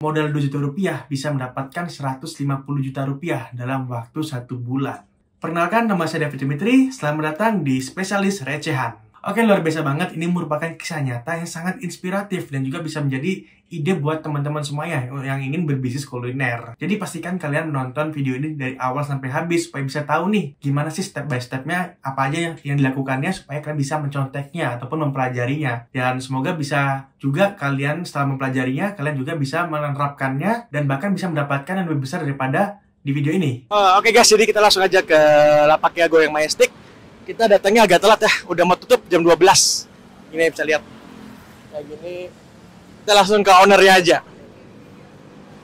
Modal 2 juta rupiah bisa mendapatkan 150 juta rupiah dalam waktu 1 bulan. Perkenalkan, nama saya David Dimitri, selamat datang di Spesialis Recehan. Oke, luar biasa banget, ini merupakan kisah nyata yang sangat inspiratif dan juga bisa menjadi ide buat teman-teman semuanya yang ingin berbisnis kuliner. Jadi pastikan kalian menonton video ini dari awal sampai habis supaya bisa tahu nih gimana sih step by stepnya, apa aja yang dilakukannya supaya kalian bisa menconteknya ataupun mempelajarinya. Dan semoga bisa juga kalian setelah mempelajarinya, kalian juga bisa menerapkannya dan bahkan bisa mendapatkan yang lebih besar daripada di video ini. Oke guys, jadi kita langsung aja ke lapaknya Goyong Majestic. Kita datangnya agak telat ya, udah mau tutup jam 12. Ini bisa lihat kayak gini. Kita langsung ke ownernya aja.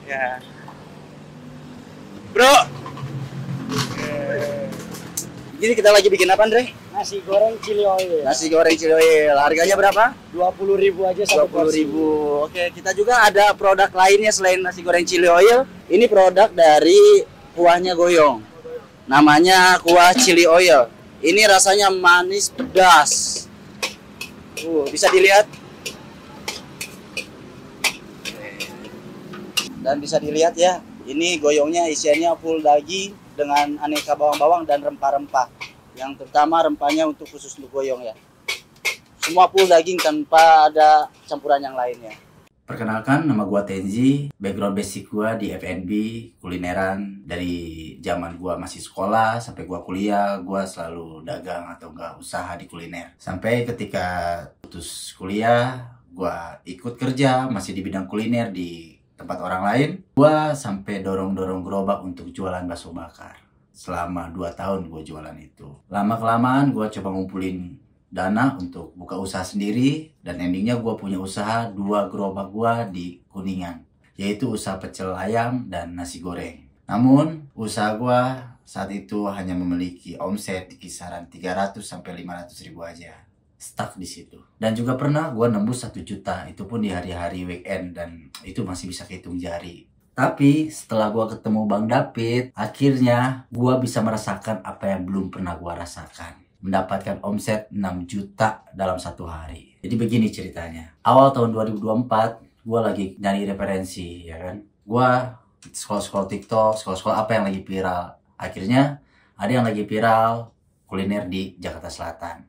Ya, bro. Jadi kita lagi bikin apa, Andre? Nasi goreng chili oil. Nasi goreng chili oil. Harganya berapa? 20.000 aja satu porsi. 20.000. Oke, kita juga ada produk lainnya selain nasi goreng chili oil. Ini produk dari kuahnya Goyong. Namanya kuah chili oil. Ini rasanya manis pedas. Bisa dilihat. Dan bisa dilihat ya, ini goyongnya isiannya full daging dengan aneka bawang-bawang dan rempah-rempah. Yang terutama rempahnya untuk khusus untuk goyong ya. Semua full daging tanpa ada campuran yang lainnya. Perkenalkan, nama gua Tenzi. Background basic gua di F&B, kulineran. Dari zaman gua masih sekolah sampai gua kuliah, gua selalu dagang atau enggak usaha di kuliner. Sampai ketika putus kuliah, gua ikut kerja masih di bidang kuliner di tempat orang lain. Gua sampai dorong-dorong gerobak untuk jualan bakso bakar. Selama 2 tahun gua jualan itu. Lama-kelamaan gua coba ngumpulin dana untuk buka usaha sendiri, dan endingnya gue punya usaha 2 gerobak gue di Kuningan, yaitu usaha pecel ayam dan nasi goreng. Namun usaha gue saat itu hanya memiliki omset di kisaran 300 sampai 500 ribu aja, stuck di situ. Dan juga pernah gue nembus 1 juta, itu pun di hari-hari weekend, dan itu masih bisa kehitung jari. Tapi setelah gue ketemu Bang David, akhirnya gue bisa merasakan apa yang belum pernah gue rasakan. Mendapatkan omset 6 juta dalam 1 hari. Jadi begini ceritanya. Awal tahun 2024, gue lagi nyari referensi, ya kan. Gue scroll TikTok, scroll apa yang lagi viral. Akhirnya ada yang lagi viral kuliner di Jakarta Selatan.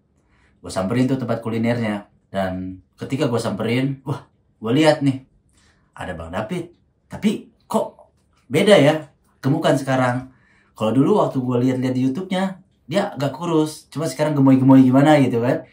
Gue samperin tuh tempat kulinernya. Dan ketika gue samperin, wah, gue lihat nih, ada Bang David. Tapi kok beda ya, gemukan sekarang. Kalau dulu waktu gue lihat-lihat di YouTube-nya, dia agak kurus, cuma sekarang gemoy-gemoy gimana gitu kan.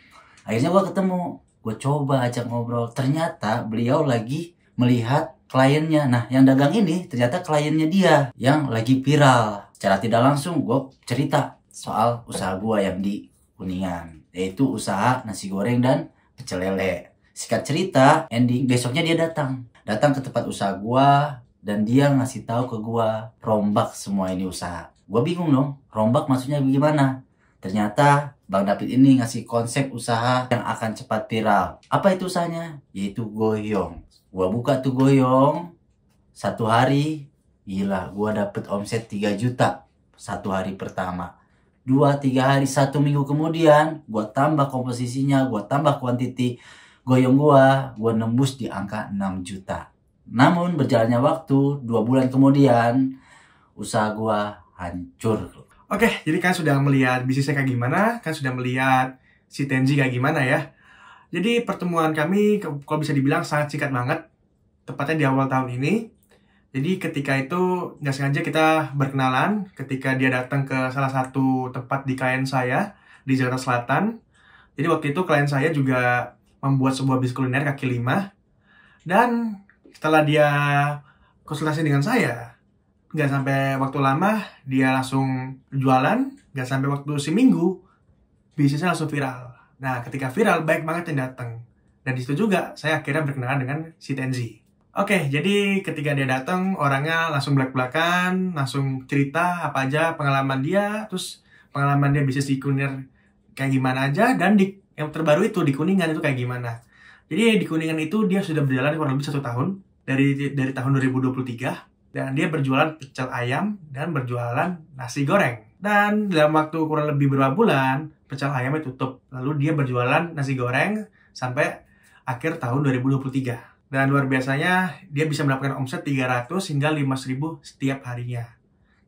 Akhirnya gue ketemu, gue coba ajak ngobrol. Ternyata beliau lagi melihat kliennya. Nah, yang dagang ini ternyata kliennya dia yang lagi viral. Secara tidak langsung gue cerita soal usaha gue yang di Kuningan, yaitu usaha nasi goreng dan pecel lele. Singkat cerita, ending besoknya dia datang ke tempat usaha gue, dan dia ngasih tahu ke gue rombak semua ini usaha. Gue bingung dong, rombak maksudnya gimana? Ternyata Bang David ini ngasih konsep usaha yang akan cepat viral. Apa itu usahanya? Yaitu Goyong. Gue buka tuh Goyong, 1 hari, gila, gue dapet omset 3 juta 1 hari pertama. 2-3 hari, 1 minggu kemudian, gue tambah komposisinya, gue tambah kuantiti Goyong gue nembus di angka 6 juta. Namun berjalannya waktu, 2 bulan kemudian, usaha gue hancur. Oke, jadi kan sudah melihat bisnisnya kayak gimana, kan sudah melihat si Tenzi kayak gimana ya. Jadi pertemuan kami, kalau bisa dibilang sangat singkat banget, tepatnya di awal tahun ini. Jadi ketika itu nggak sengaja kita berkenalan, ketika dia datang ke salah satu tempat di klien saya di Jakarta Selatan. Jadi waktu itu klien saya juga membuat sebuah bisnis kuliner kaki 5. Dan setelah dia konsultasi dengan saya, nggak sampai waktu lama, dia langsung jualan. Nggak sampai waktu seminggu, bisnisnya langsung viral. Nah, ketika viral, banyak banget yang datang. Dan disitu juga, saya akhirnya berkenalan dengan si Tenzi. Oke, jadi ketika dia datang, orangnya langsung belak-belakan, langsung cerita apa aja pengalaman dia, terus pengalaman dia bisnis di kuliner kayak gimana aja, dan yang terbaru itu di Kuningan itu kayak gimana. Jadi di Kuningan itu dia sudah berjalan kurang lebih 1 tahun, dari tahun 2023. Dan dia berjualan pecel ayam dan berjualan nasi goreng. Dan dalam waktu kurang lebih beberapa bulan, pecel ayamnya tutup. Lalu dia berjualan nasi goreng sampai akhir tahun 2023. Dan luar biasanya, dia bisa mendapatkan omset 300 hingga 500.000 setiap harinya.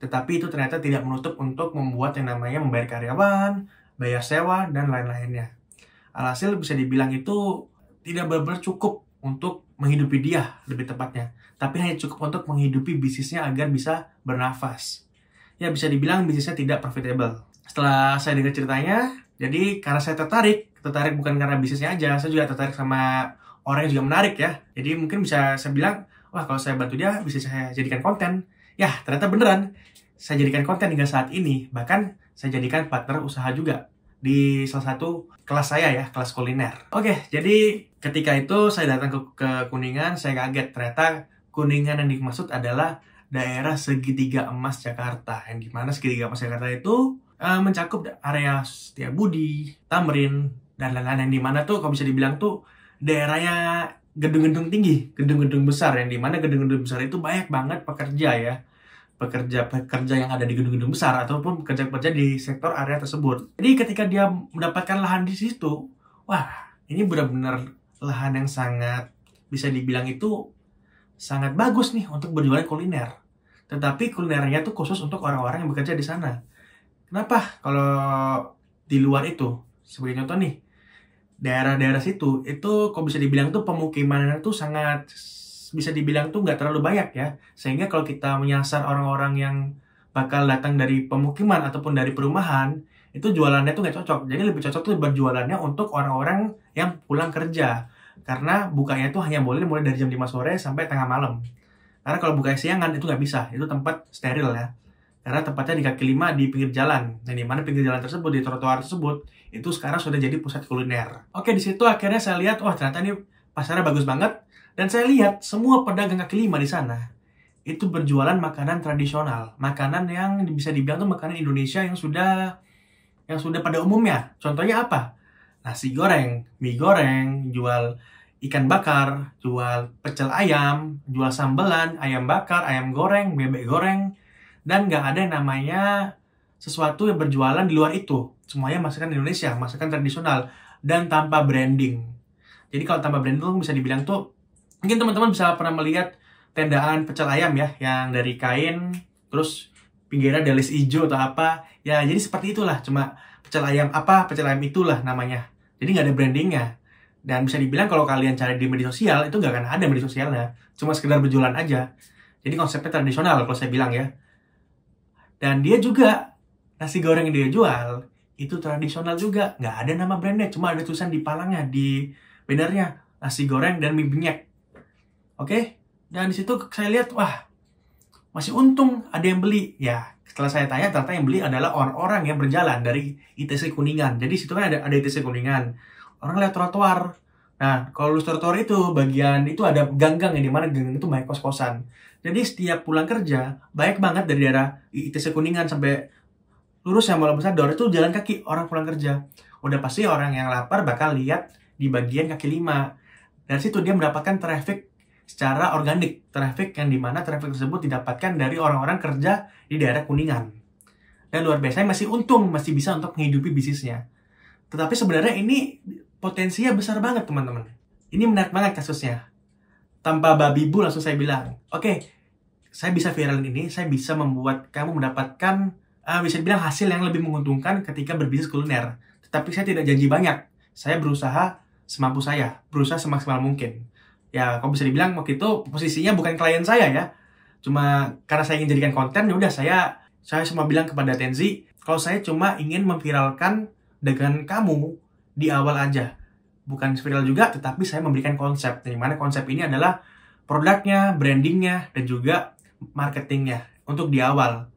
Tetapi itu ternyata tidak menutup untuk membuat yang namanya membayar karyawan, bayar sewa, dan lain-lainnya. Alhasil bisa dibilang itu tidak benar-benar cukup untuk menghidupi dia, lebih tepatnya. Tapi hanya cukup untuk menghidupi bisnisnya agar bisa bernafas. Ya, bisa dibilang bisnisnya tidak profitable. Setelah saya dengar ceritanya, jadi karena saya tertarik bukan karena bisnisnya aja, saya juga tertarik sama orang yang juga menarik ya. Jadi mungkin bisa saya bilang, wah kalau saya bantu dia bisa saya jadikan konten. Ya, ternyata beneran. Saya jadikan konten hingga saat ini. Bahkan saya jadikan partner usaha juga di salah satu kelas saya ya, kelas kuliner. Oke, jadi ketika itu saya datang ke Kuningan, saya kaget. Ternyata Kuningan yang dimaksud adalah daerah segitiga emas Jakarta. Yang dimana segitiga emas Jakarta itu mencakup area Setiabudi, Tamrin, dan lain-lain. Yang dimana tuh kalau bisa dibilang tuh daerahnya gedung-gedung tinggi, gedung-gedung besar, yang dimana gedung-gedung besar itu banyak banget pekerja ya, pekerja yang ada di gedung-gedung besar ataupun pekerja-pekerja di sektor area tersebut. Jadi ketika dia mendapatkan lahan di situ, wah ini benar-benar lahan yang sangat bisa dibilang itu sangat bagus nih untuk berjualan kuliner. Tetapi kulinernya tuh khusus untuk orang-orang yang bekerja di sana. Kenapa? Kalau di luar itu, sebagai contoh nih, daerah-daerah situ itu kok bisa dibilang tuh pemukimannya tuh sangat bisa dibilang tuh nggak terlalu banyak ya, sehingga kalau kita menyasar orang-orang yang bakal datang dari pemukiman ataupun dari perumahan itu jualannya tuh nggak cocok. Jadi lebih cocok tuh berjualannya untuk orang-orang yang pulang kerja, karena bukanya tuh hanya boleh mulai dari jam 5 sore sampai tengah malam. Karena kalau buka siangan itu nggak bisa, itu tempat steril ya, karena tempatnya di kaki lima di pinggir jalan, dan di mana pinggir jalan tersebut, di trotoar tersebut itu sekarang sudah jadi pusat kuliner. Oke, di situ akhirnya saya lihat, wah ternyata ini pasarnya bagus banget. Dan saya lihat semua pedagang kaki lima di sana itu berjualan makanan tradisional, makanan yang bisa dibilang tuh makanan Indonesia yang sudah pada umumnya. Contohnya apa? Nasi goreng, mie goreng, jual ikan bakar, jual pecel ayam, jual sambelan, ayam bakar, ayam goreng, bebek goreng, dan nggak ada yang namanya sesuatu yang berjualan di luar itu. Semuanya masakan Indonesia, masakan tradisional, dan tanpa branding. Jadi kalau tanpa branding tuh bisa dibilang tuh, mungkin teman-teman bisa pernah melihat tendaan pecel ayam ya, yang dari kain, terus pinggirnya ada list hijau atau apa. Ya, jadi seperti itulah, cuma pecel ayam itulah namanya. Jadi nggak ada brandingnya. Dan bisa dibilang kalau kalian cari di media sosial, itu nggak akan ada media sosialnya. Cuma sekedar berjualan aja. Jadi konsepnya tradisional kalau saya bilang ya. Dan dia juga, nasi goreng yang dia jual, itu tradisional juga. Nggak ada nama brandnya, cuma ada tulisan di palangnya, di bannernya, nasi goreng dan mie benyek. Oke? Dan di situ saya lihat, wah, masih untung ada yang beli. Ya, setelah saya tanya, ternyata yang beli adalah orang-orang yang berjalan dari ITC Kuningan. Jadi situ kan ada ITC Kuningan. Orang lewat trotoar. Nah, kalau lurus trotoar itu, bagian itu ada gang-gang, yang dimana gang itu banyak kos-kosan. Jadi setiap pulang kerja, banyak banget dari daerah ITC Kuningan sampai lurus yang Mall Besar itu jalan kaki orang pulang kerja. Udah pasti orang yang lapar bakal lihat di bagian kaki lima. Dari situ dia mendapatkan traffic secara organik. Traffic yang dimana traffic tersebut didapatkan dari orang-orang kerja di daerah Kuningan. Dan luar biasa masih untung, masih bisa untuk menghidupi bisnisnya. Tetapi sebenarnya ini potensinya besar banget teman-teman. Ini menarik banget kasusnya. Tanpa babi bu langsung saya bilang, oke, saya bisa viralin ini, saya bisa membuat kamu mendapatkan bisa dibilang hasil yang lebih menguntungkan ketika berbisnis kuliner. Tetapi saya tidak janji banyak. Saya berusaha semampu saya, berusaha semaksimal mungkin. Ya, kalau bisa dibilang waktu itu posisinya bukan klien saya ya. Cuma karena saya ingin jadikan konten, ya udah saya cuma bilang kepada Tenzi, kalau saya cuma ingin memviralkan dagangan kamu di awal aja. Bukan viral juga, tetapi saya memberikan konsep. Di mana konsep ini adalah produknya, brandingnya, dan juga marketingnya untuk di awal.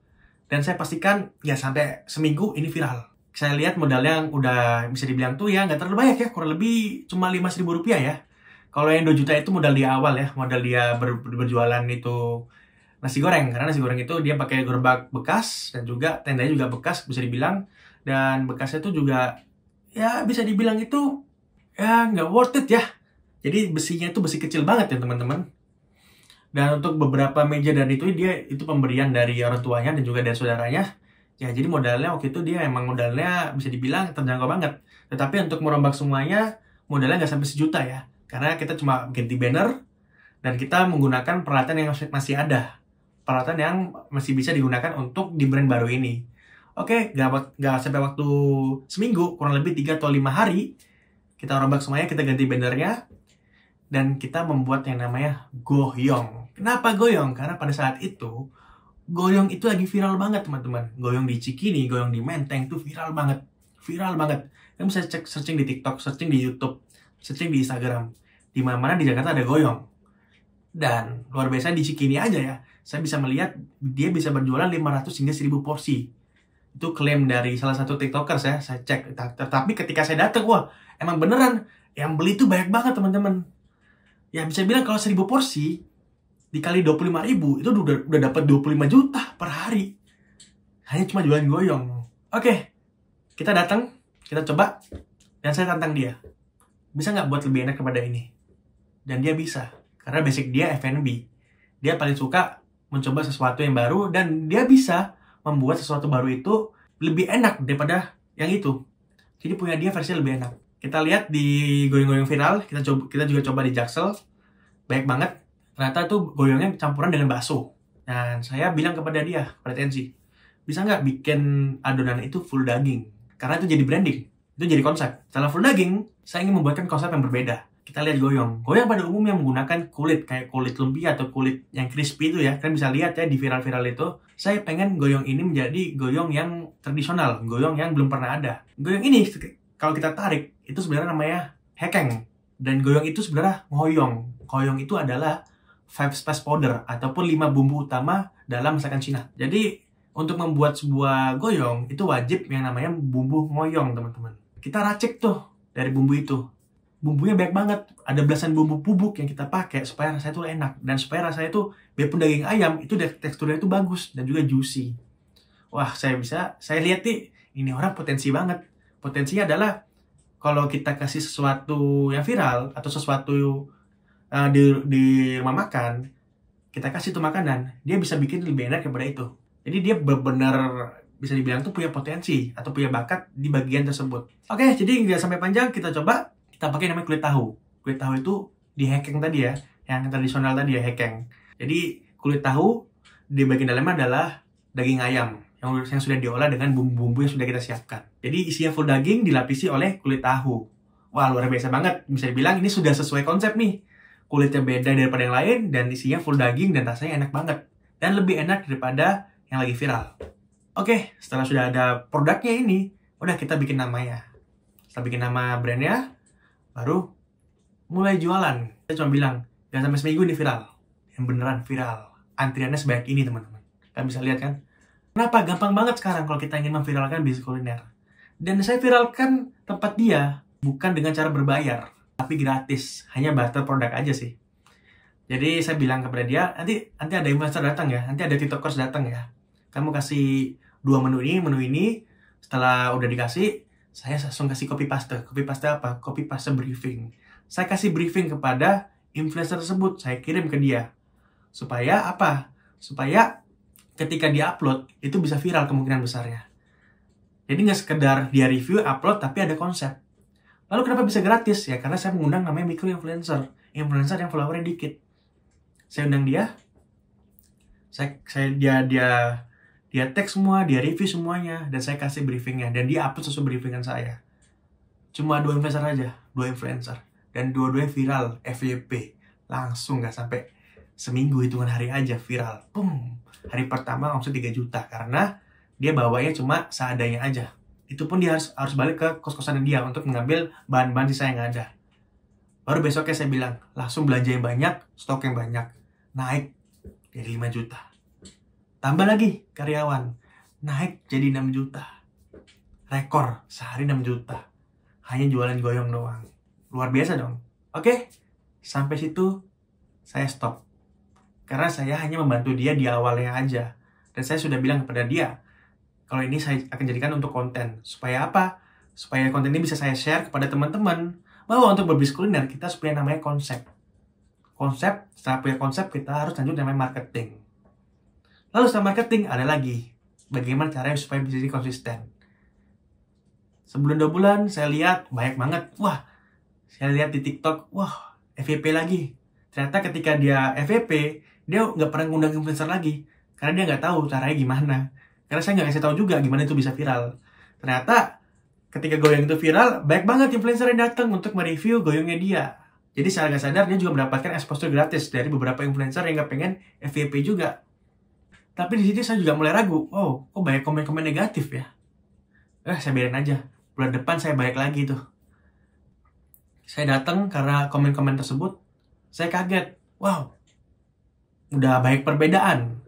Dan saya pastikan ya sampai seminggu ini viral. Saya lihat modalnya yang udah bisa dibilang tuh ya nggak terlalu banyak ya, kurang lebih cuma Rp5.000 ya. Kalau yang 2 juta itu modal di awal ya, modal dia berjualan itu nasi goreng. Karena nasi goreng itu dia pakai gerobak bekas dan juga tendanya juga bekas bisa dibilang. Dan bekasnya itu juga ya bisa dibilang itu ya nggak worth it ya. Jadi besinya itu besi kecil banget ya teman-teman. Dan untuk beberapa meja dan itu dia itu pemberian dari orang tuanya dan juga dari saudaranya. Ya jadi modalnya waktu itu dia emang modalnya bisa dibilang terjangkau banget. Tetapi untuk merombak semuanya modalnya nggak sampai 1 juta ya. Karena kita cuma ganti banner, Dan kita menggunakan peralatan yang masih ada. Peralatan yang masih bisa digunakan untuk di brand baru ini. Oke, nggak sampai waktu seminggu, kurang lebih 3 atau 5 hari, kita rombak semuanya, kita ganti bannernya, dan kita membuat yang namanya goyong. Kenapa goyong? Karena pada saat itu, goyong itu lagi viral banget, teman-teman. Goyong di Cikini, goyong di Menteng, itu viral banget. Viral banget. Kalian bisa cek searching di TikTok, searching di YouTube, searching di Instagram. Di mana-mana di Jakarta ada goyong. Dan luar biasa di Cikini aja ya, saya bisa melihat dia bisa berjualan 500 hingga 1000 porsi. Itu klaim dari salah satu TikTokers ya, saya cek. Tetapi ketika saya datang, wah, emang beneran yang beli itu banyak banget, teman-teman. Ya bisa bilang kalau 1000 porsi dikali 25.000 itu udah dapat 25 juta per hari. Hanya cuma jualan goyong. Oke, kita datang, kita coba, dan saya tantang dia. Bisa nggak buat lebih enak kepada ini? Dan dia bisa. Karena basic dia F&B. Dia paling suka mencoba sesuatu yang baru, dan dia bisa membuat sesuatu baru itu lebih enak daripada yang itu. Jadi punya dia versi lebih enak. Kita lihat di goyong-goyong viral, kita juga coba di Jaksel. Baik banget. Ternyata tuh goyongnya campuran dengan bakso. Dan saya bilang kepada dia, kepada Tenzi, bisa nggak bikin adonan itu full daging? Karena itu jadi branding. Itu jadi konsep. Setelah full daging, saya ingin membuatkan konsep yang berbeda. Kita lihat goyong. Goyong pada umumnya menggunakan kulit, kayak kulit lumpia atau kulit yang crispy itu ya. Kalian bisa lihat ya di viral-viral itu. Saya pengen goyong ini menjadi goyong yang tradisional, goyong yang belum pernah ada. Goyong ini, kalau kita tarik, itu sebenarnya namanya hekeng. Dan goyong itu sebenarnya ngoyong. Goyong itu adalah 5 spice powder, ataupun 5 bumbu utama dalam masakan Cina. Jadi, untuk membuat sebuah goyong, itu wajib yang namanya bumbu ngoyong, teman-teman. Kita racik tuh dari bumbu itu. Bumbunya banyak banget, ada belasan bumbu bubuk yang kita pakai supaya rasanya itu enak, dan supaya rasanya itu biarpun daging ayam itu teksturnya itu bagus dan juga juicy. Wah, saya lihat nih, ini orang potensi banget. Potensinya adalah kalau kita kasih sesuatu yang viral atau sesuatu di rumah makan, kita kasih itu makanan, dia bisa bikin lebih enak daripada itu. Jadi dia benar-benar bisa dibilang tuh punya potensi atau punya bakat di bagian tersebut. Oke, jadi nggak sampai panjang, kita coba. Kita pakai namanya kulit tahu. Kulit tahu itu di hekeng tadi ya, yang tradisional tadi ya, hekeng. Jadi kulit tahu di bagian dalamnya adalah daging ayam yang sudah diolah dengan bumbu-bumbu yang sudah kita siapkan. Jadi isinya full daging dilapisi oleh kulit tahu. Wah, luar biasa banget. Bisa dibilang ini sudah sesuai konsep nih. Kulitnya beda daripada yang lain dan isinya full daging dan rasanya enak banget. Dan lebih enak daripada yang lagi viral. Oke, setelah sudah ada produknya ini, udah kita bikin namanya. Setelah bikin nama brandnya, baru mulai jualan. Saya cuma bilang, jangan sampai seminggu ini viral. Yang beneran viral. Antriannya sebanyak ini, teman-teman. Kalian bisa lihat kan? Kenapa? Gampang banget sekarang kalau kita ingin memviralkan bisnis kuliner. Dan saya viralkan tempat dia bukan dengan cara berbayar, tapi gratis. Hanya barter produk aja sih. Jadi saya bilang kepada dia, nanti ada influencer datang ya, nanti ada TikTokers datang ya. Kamu kasih 2 menu ini. Setelah udah dikasih, saya langsung kasih copy paste. Copy paste apa? Copy paste briefing. Saya kasih briefing kepada influencer tersebut. Saya kirim ke dia. Supaya apa? Supaya ketika dia-upload, itu bisa viral kemungkinan besarnya. Jadi nggak sekedar dia review, upload, tapi ada konsep. Lalu kenapa bisa gratis? Ya karena saya mengundang namanya micro influencer. Influencer yang followernya dikit. Saya undang dia. Dia tag semua, dia review semuanya, dan saya kasih briefingnya, dan dia upload sesuai briefingan saya. Cuma 2 influencer aja, 2 influencer, dan dua-duanya viral, FYP, langsung nggak sampai seminggu, hitungan hari aja viral. Boom, hari pertama omset 3 juta, karena dia bawanya cuma seadanya aja. Itu pun dia harus balik ke kos-kosan dia untuk mengambil bahan-bahan sisa yang ada. Baru besoknya saya bilang, langsung belanja yang banyak, stok yang banyak, naik dari 5 juta. Tambah lagi karyawan, naik jadi 6 juta. Rekor, sehari 6 juta. Hanya jualan goyong doang. Luar biasa dong. Oke, sampai situ saya stop. Karena saya hanya membantu dia di awalnya aja. Dan saya sudah bilang kepada dia, kalau ini saya akan jadikan untuk konten. Supaya apa? Supaya konten ini bisa saya share kepada teman-teman. Bahwa untuk berbisnis kuliner, kita harus punya namanya konsep. Konsep, setelah punya konsep, kita harus lanjut namanya marketing. Lalu setelah marketing, ada lagi. Bagaimana caranya supaya bisa jadi konsisten. Sebulan 2 bulan, saya lihat banyak banget. Wah, saya lihat di TikTok, wah, FYP lagi. Ternyata ketika dia FYP, dia nggak pernah ngundang influencer lagi. Karena dia nggak tahu caranya gimana. Karena saya nggak kasih tahu juga gimana itu bisa viral. Ternyata ketika goyang itu viral, banyak banget influencer yang datang untuk mereview goyangnya dia. Jadi secara nggak sadar dia juga mendapatkan exposure gratis dari beberapa influencer yang nggak pengen FYP juga. Tapi di sini saya juga mulai ragu, oh kok banyak komen-komen negatif ya? Saya biarin aja, bulan depan saya balik lagi tuh. Saya datang karena komen-komen tersebut, saya kaget, wow, udah banyak perbedaan.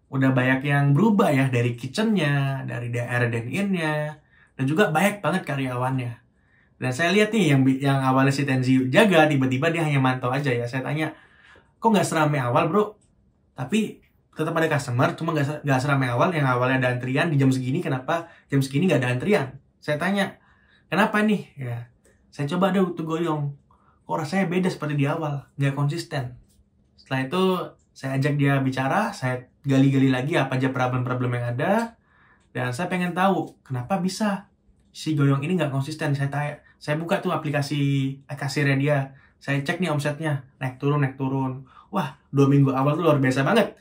Udah banyak yang berubah ya, dari kitchennya, dari daerah dine-in-nya, dan juga banyak banget karyawannya. Dan saya lihat nih, yang awalnya si Tenzi jaga, tiba-tiba dia hanya mantau aja ya. Saya tanya, kok nggak seramai awal bro? Tapi tetap ada customer, cuma nggak seramai awal. Yang awalnya ada antrian di jam segini, kenapa jam segini nggak ada antrian? Saya tanya, kenapa nih? Ya, saya coba ada tuh goyong. Kok rasanya beda seperti di awal, nggak konsisten. Setelah itu, saya ajak dia bicara, saya gali-gali lagi apa aja problem-problem yang ada. Dan saya pengen tahu, kenapa bisa si goyong ini nggak konsisten. Saya buka tuh aplikasi kasirnya dia. Saya cek nih omsetnya, naik turun. Wah, 2 minggu awal tuh luar biasa banget.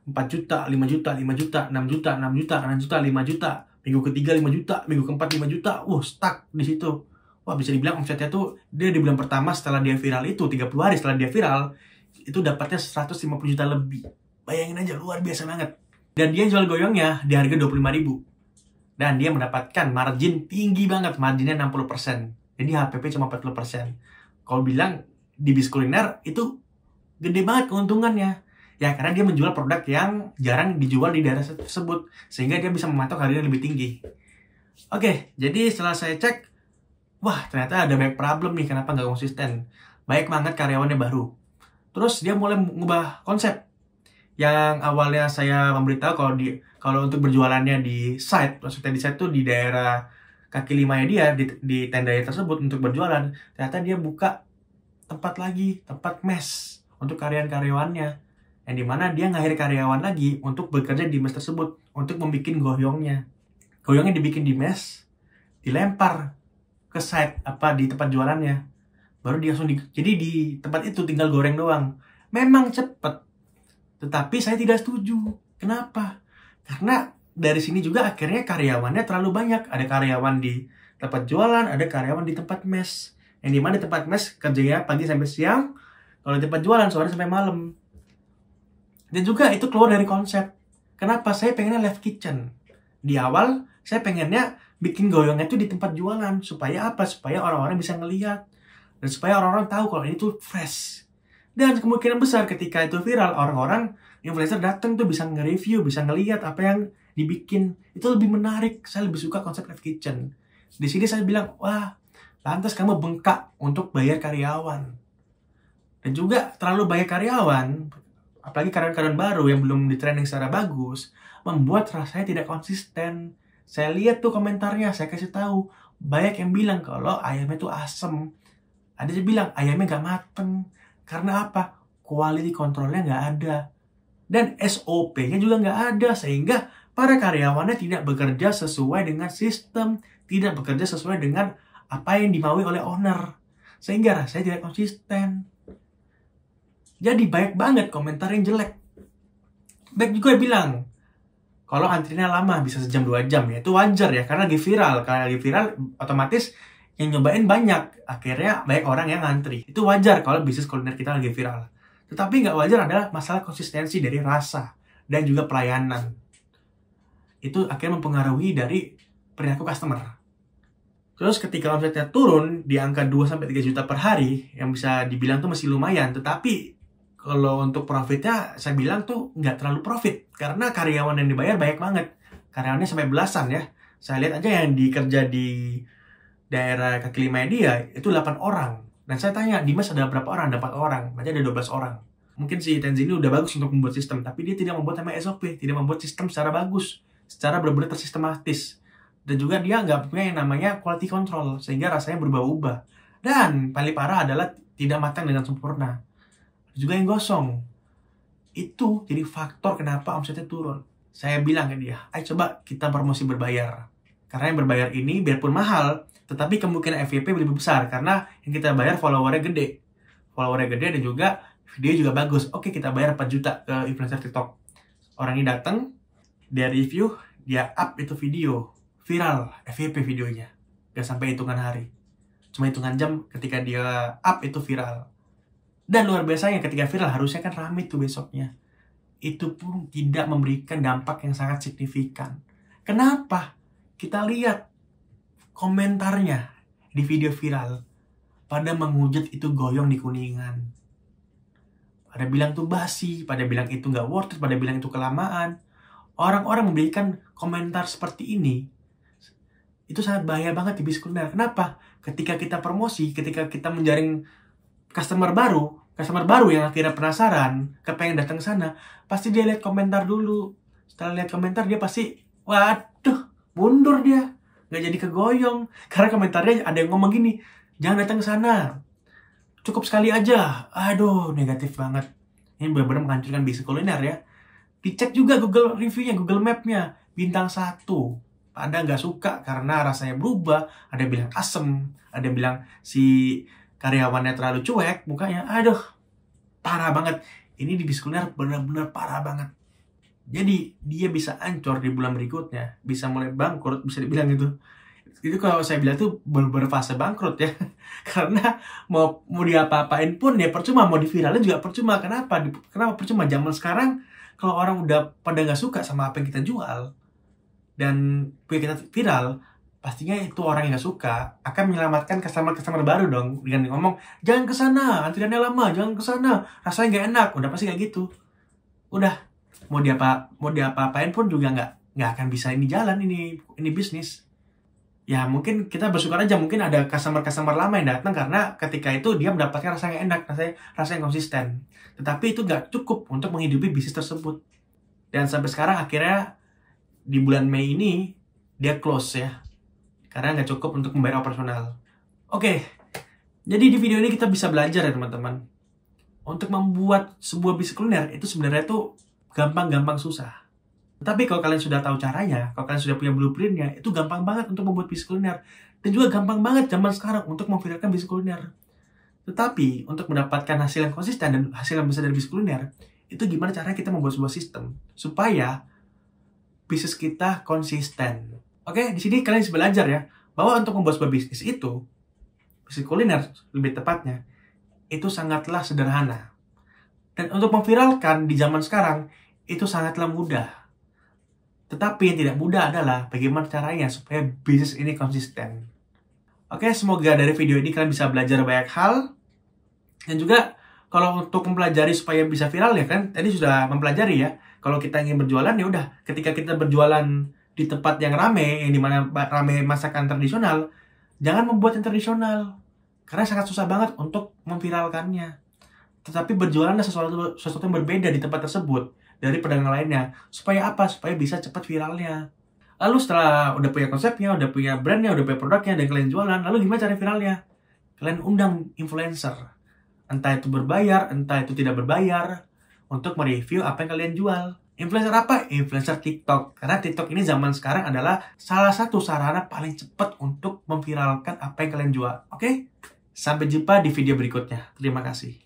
4 juta, 5 juta, 5 juta, 6 juta, 6 juta, 6 juta, 5 juta. Minggu ketiga 5 juta, minggu keempat 5 juta. Stuck di situ. Wah, bisa dibilang omsetnya tuh, dia di bulan pertama setelah dia viral itu, 30 hari setelah dia viral, itu dapatnya 150 juta lebih. Bayangin aja, luar biasa banget. Dan dia jual goyongnya di harga 25.000. Dan dia mendapatkan margin tinggi banget, marginnya 60%. Jadi HPP cuma 40%. Kalau bilang di bis kuliner itu gede banget keuntungannya. Ya karena dia menjual produk yang jarang dijual di daerah tersebut. Sehingga dia bisa mematok harganya lebih tinggi. Oke, jadi setelah saya cek, wah ternyata ada banyak problem nih, kenapa nggak konsisten. Banyak banget karyawannya baru. Terus dia mulai mengubah konsep. Yang awalnya saya memberitahu kalau untuk berjualannya di site, maksudnya di site tuh di daerah kaki lima dia, di tenda tersebut untuk berjualan, ternyata dia buka tempat mes untuk karyawan-karyawannya. Yang dimana dia ngahir karyawan lagi untuk bekerja di mes tersebut, untuk membuat goyongnya. Goyongnya dibikin di mes, dilempar ke site di tempat jualannya. Baru dia langsung jadi di tempat itu tinggal goreng doang. Memang cepet, tetapi saya tidak setuju. Kenapa? Karena dari sini juga akhirnya karyawannya terlalu banyak. Ada karyawan di tempat jualan, ada karyawan di tempat mes. Yang dimana di tempat mes kerjanya pagi sampai siang, kalau di tempat jualan sore sampai malam. Dan juga itu keluar dari konsep. Kenapa? Saya pengennya live kitchen. Di awal, saya pengennya bikin goyongnya itu di tempat jualan. Supaya apa? Supaya orang-orang bisa ngelihat. Dan supaya orang-orang tahu kalau ini tuh fresh. Dan kemungkinan besar ketika itu viral, orang-orang influencer datang tuh bisa nge-review, bisa ngelihat apa yang dibikin. Itu lebih menarik. Saya lebih suka konsep live kitchen. Di sini saya bilang, wah, lantas kamu bengkak untuk bayar karyawan. Dan juga terlalu banyak karyawan, apalagi karyawan-karyawan baru yang belum di training secara bagus, membuat rasanya tidak konsisten. Saya lihat tuh komentarnya, saya kasih tahu, banyak yang bilang kalau ayamnya tuh asem. Ada yang bilang ayamnya nggak mateng. Karena apa? Quality controlnya nggak ada. Dan SOP-nya juga nggak ada. Sehingga para karyawannya tidak bekerja sesuai dengan sistem. Tidak bekerja sesuai dengan apa yang dimaui oleh owner. Sehingga rasanya tidak konsisten. Jadi banyak banget komentar yang jelek. Baik juga bilang, kalau antrinya lama, bisa sejam 2 jam ya. Itu wajar ya, karena lagi viral. Karena lagi viral, otomatis yang nyobain banyak. Akhirnya banyak orang yang ngantri. Itu wajar kalau bisnis kuliner kita lagi viral. Tetapi nggak wajar adalah masalah konsistensi dari rasa dan juga pelayanan. Itu akhirnya mempengaruhi dari perilaku customer. Terus ketika omsetnya turun di angka 2-3 juta per hari, yang bisa dibilang tuh masih lumayan. Tetapi kalau untuk profitnya, saya bilang tuh nggak terlalu profit. Karena karyawan yang dibayar banyak banget. Karyawannya sampai belasan ya. Saya lihat aja yang dikerja di daerah kaki lima dia, itu 8 orang. Dan saya tanya, di mes ada berapa orang? Ada 4 orang. Berarti ada 12 orang. Mungkin si Tenzi ini udah bagus untuk membuat sistem. Tapi dia tidak membuat namanya SOP. Tidak membuat sistem secara bagus. Secara benar-benar tersistematis. Dan juga dia nggak punya yang namanya quality control. Sehingga rasanya berubah-ubah. Dan paling parah adalah tidak matang dengan sempurna. Juga yang gosong. Itu jadi faktor kenapa omsetnya turun. Saya bilang ke dia, ayo coba kita promosi berbayar. Karena yang berbayar ini biarpun mahal, tetapi kemungkinan FYP lebih besar. Karena yang kita bayar followernya gede. Followernya gede dan juga Video juga bagus. Oke, kita bayar 4 juta ke influencer TikTok. Orang ini datang, dia review, dia up itu video. Viral, FYP videonya. Gak sampai hitungan hari. Cuma hitungan jam ketika dia up itu viral. Dan luar biasanya ketika viral harusnya kan rame tuh besoknya. Itu pun tidak memberikan dampak yang sangat signifikan. Kenapa? Kita lihat komentarnya di video viral. Pada menghujat itu goyong di Kuningan. Pada bilang itu basi, pada bilang itu nggak worth it, pada bilang itu kelamaan. Orang-orang memberikan komentar seperti ini, itu sangat bahaya banget di bisnis kuliner. Kenapa? Ketika kita promosi, ketika kita menjaring customer baru yang akhirnya penasaran, kepengen datang ke sana, pasti dia lihat komentar dulu. Setelah lihat komentar, dia pasti, waduh, mundur dia. Nggak jadi kegoyong. Karena komentarnya ada yang ngomong gini, jangan datang ke sana. Cukup sekali aja. Aduh, negatif banget. Ini benar-benar menghancurkan bisnis kuliner ya. Dicek juga Google reviewnya, Google Map-nya. Bintang 1. Pada nggak suka karena rasanya berubah. Ada yang bilang asem. Ada yang bilang si karyawannya terlalu cuek mukanya. Aduh, parah banget. Ini di bisnis kuliner benar-benar parah banget. Jadi, dia bisa ancur di bulan berikutnya. Bisa mulai bangkrut, bisa dibilang gitu. Itu kalau saya bilang itu bener-bener fase bangkrut ya. Karena mau diapa-apain pun ya percuma, mau diviralin juga percuma. Kenapa percuma? Zaman sekarang kalau orang udah pada nggak suka sama apa yang kita jual dan kita viral, pastinya itu orang yang nggak suka akan menyelamatkan customer baru dong dengan ngomong jangan ke sana, antriannya lama, jangan ke sana, rasanya nggak enak. Udah pasti kayak gitu. Udah mau diapa-apain pun juga nggak akan bisa ini jalan, ini bisnis. Ya mungkin kita bersyukur aja, mungkin ada customer lama yang datang karena ketika itu dia mendapatkan rasa yang enak, rasa yang konsisten. Tetapi itu nggak cukup untuk menghidupi bisnis tersebut. Dan sampai sekarang akhirnya di bulan Mei ini dia close ya. Karena nggak cukup untuk membayar operasional. Oke, jadi di video ini kita bisa belajar ya teman-teman. Untuk membuat sebuah bisnis kuliner itu sebenarnya tuh gampang-gampang susah. Tapi kalau kalian sudah tahu caranya, kalau kalian sudah punya blueprintnya, itu gampang banget untuk membuat bisnis kuliner. Dan juga gampang banget zaman sekarang untuk memviralkan bisnis kuliner. Tetapi, untuk mendapatkan hasil yang konsisten dan hasil yang besar dari bisnis kuliner, itu gimana caranya kita membuat sebuah sistem supaya bisnis kita konsisten. Oke, di sini kalian bisa belajar ya, bahwa untuk membuat sebuah bisnis itu, bisnis kuliner lebih tepatnya, itu sangatlah sederhana. Dan untuk memviralkan di zaman sekarang, itu sangatlah mudah. Tetapi yang tidak mudah adalah bagaimana caranya supaya bisnis ini konsisten. Oke, semoga dari video ini kalian bisa belajar banyak hal. Dan juga kalau untuk mempelajari supaya bisa viral ya kan, tadi sudah mempelajari ya. Kalau kita ingin berjualan ya udah, ketika kita berjualan di tempat yang rame, yang dimana rame masakan tradisional, jangan membuat yang tradisional. Karena sangat susah banget untuk memviralkannya. Tetapi berjualan sesuatu yang berbeda di tempat tersebut dari pedagang lainnya. Supaya apa? Supaya bisa cepat viralnya. Lalu setelah udah punya konsepnya, udah punya brandnya, udah punya produknya, dan kalian jualan, lalu gimana cara viralnya? Kalian undang influencer. Entah itu berbayar, entah itu tidak berbayar, untuk mereview apa yang kalian jual. Influencer apa? Influencer TikTok. Karena TikTok ini zaman sekarang adalah salah satu sarana paling cepat untuk memviralkan apa yang kalian jual. Oke? Sampai jumpa di video berikutnya. Terima kasih.